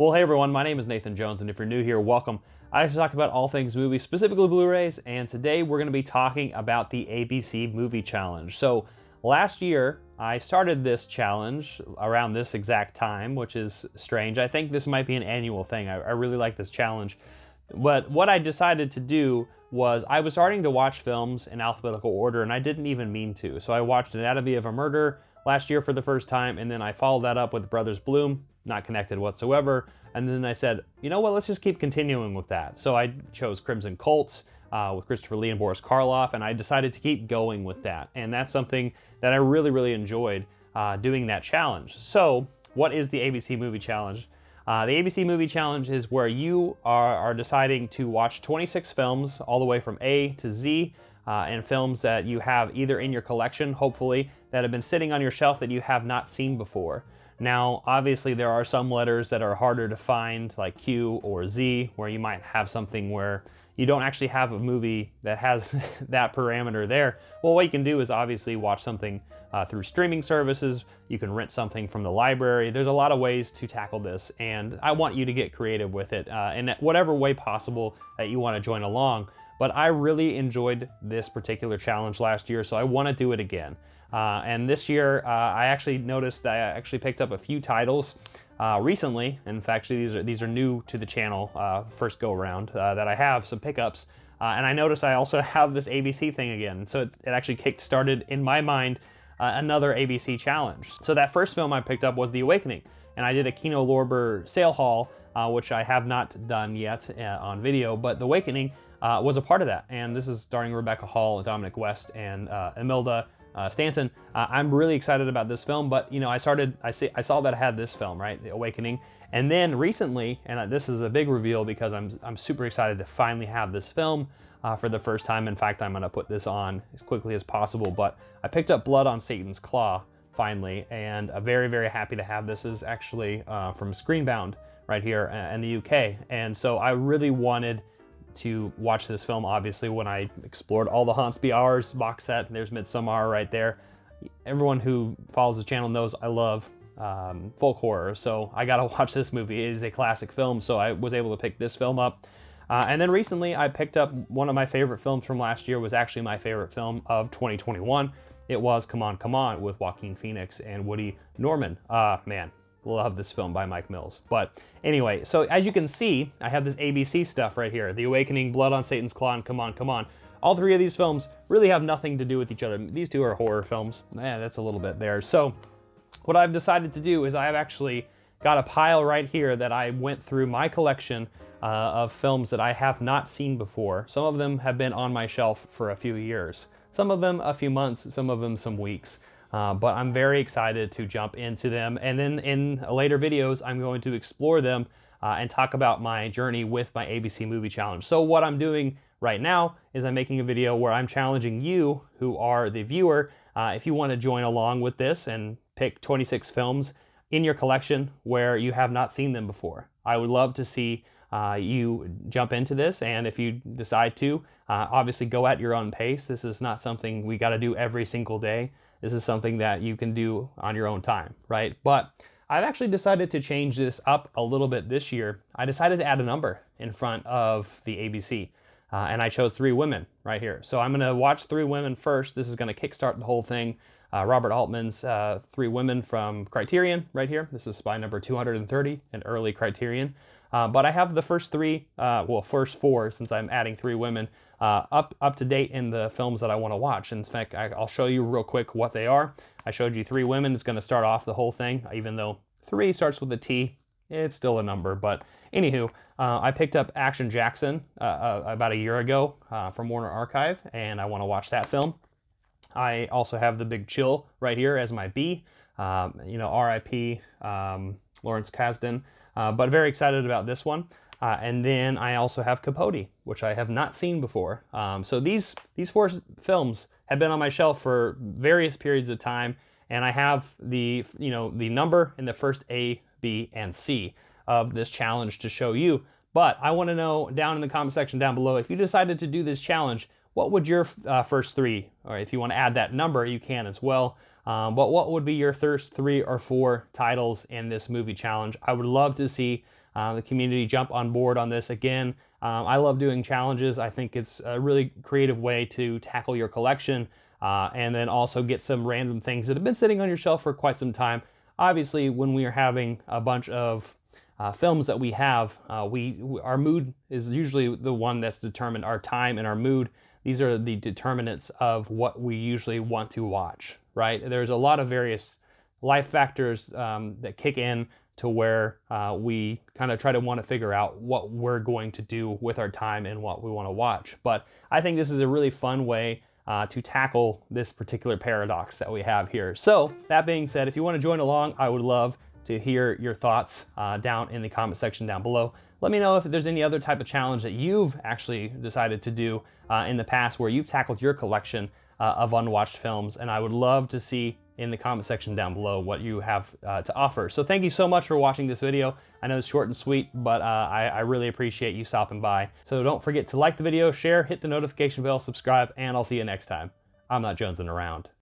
Well, hey everyone, my name is Nathan Jones, and if you're new here, welcome. I like to talk about all things movies, specifically Blu-rays, and today we're going to be talking about the ABC Movie Challenge. So last year, I started this challenge around this exact time, which is strange. I think this might be an annual thing. I really like this challenge. But what I decided to do was I was starting to watch films in alphabetical order, and I didn't even mean to. So I watched Anatomy of a Murder last year for the first time, and then I followed that up with Brothers Bloom, not connected whatsoever. And then I said, you know what, let's just keep continuing with that. So I chose Crimson Cult with Christopher Lee and Boris Karloff, and I decided to keep going with that. And that's something that I really enjoyed doing that challenge. So what is the ABC Movie Challenge? The ABC Movie Challenge is where you are deciding to watch 26 films all the way from A to Z, and films that you have either in your collection, hopefully, that have been sitting on your shelf that you have not seen before. Now, obviously, there are some letters that are harder to find, like Q or Z, where you might have something where you don't actually have a movie that has that parameter there. Well, what you can do is obviously watch something through streaming services. You can rent something from the library. There's a lot of ways to tackle this, and I want you to get creative with it in whatever way possible that you want to join along. But I really enjoyed this particular challenge last year, so I want to do it again. And this year, I actually noticed that I actually picked up a few titles recently. In fact, these are new to the channel, first go around, that I have some pickups. And I noticed I also have this ABC thing again. So it actually kick-started in my mind another ABC challenge. So that first film I picked up was The Awakening. And I did a Kino Lorber sale haul, which I have not done yet on video, but The Awakening was a part of that. And this is starring Rebecca Hall, Dominic West, and Imelda Stanton. I'm really excited about this film, but you know, I saw that I had this film, right, The Awakening, and then recently, and this is a big reveal because I'm super excited to finally have this film for the first time. In fact, I'm gonna put this on as quickly as possible, but I picked up Blood on Satan's Claw finally, and I'm very happy to have this. Is actually from Screenbound right here in the UK, and so I really wanted to watch this film, obviously, when I explored all the Hauntsby Hours box set. There's Midsommar right there. Everyone who follows the channel knows I love folk horror, so I gotta watch this movie. It is a classic film, so I was able to pick this film up. And then recently I picked up one of my favorite films from last year. Was actually my favorite film of 2021. It was Come On, Come On with Joaquin Phoenix and Woody Norman. Man, love this film by Mike Mills. But anyway, so as you can see, I have this ABC stuff right here. The Awakening, Blood on Satan's Claw, and Come On, Come On. All three of these films really have nothing to do with each other. These two are horror films. That's a little bit there. So what I've decided to do is I've actually got a pile right here that I went through my collection of films that I have not seen before. Some of them have been on my shelf for a few years. Some of them a few months, some of them some weeks. But I'm very excited to jump into them. And then in later videos, I'm going to explore them and talk about my journey with my ABC Movie Challenge. So what I'm doing right now is I'm making a video where I'm challenging you, who are the viewer, if you want to join along with this and pick 26 films in your collection where you have not seen them before. I would love to see you jump into this, and if you decide to, obviously go at your own pace. This is not something we got to do every single day. This is something that you can do on your own time, right? But I've actually decided to change this up a little bit this year. I decided to add a number in front of the ABC, and I chose Three Women right here. So I'm gonna watch Three Women first. This is gonna kickstart the whole thing. Robert Altman's Three Women from Criterion right here. This is spy number 230, an early Criterion. But I have the first three, first four, since I'm adding Three Women, up to date in the films that I want to watch. In fact, I'll show you real quick what they are. I showed you Three Women is going to start off the whole thing, even though 3 starts with a T. It's still a number, but anywho, I picked up Action Jackson about a year ago from Warner Archive, and I want to watch that film. I also have The Big Chill right here as my B. R.I.P. Lawrence Kasdan. But very excited about this one. And then I also have Capote, which I have not seen before. So these 4 films have been on my shelf for various periods of time, and I have the number in the first A, B, and C of this challenge to show you. But I want to know down in the comment section down below, if you decided to do this challenge, what would your first 3, or if you want to add that number, you can as well. But what would be your first 3 or 4 titles in this movie challenge? I would love to see the community jump on board on this. Again, I love doing challenges. I think it's a really creative way to tackle your collection and then also get some random things that have been sitting on your shelf for quite some time. Obviously, when we are having a bunch of films that we have, our mood is usually the one that's determined. Our time and our mood, these are the determinants of what we usually want to watch, right? There's a lot of various life factors that kick in to where we kind of try to want to figure out what we're going to do with our time and what we want to watch. But I think this is a really fun way to tackle this particular paradox that we have here. So that being said, if you want to join along, I would love to hear your thoughts down in the comment section down below. Let me know if there's any other type of challenge that you've actually decided to do in the past where you've tackled your collection of unwatched films, and I would love to see in the comment section down below what you have to offer. So thank you so much for watching this video. I know it's short and sweet, but I really appreciate you stopping by. So don't forget to like the video, share, hit the notification bell, subscribe, and I'll see you next time. I'm not jonesing around.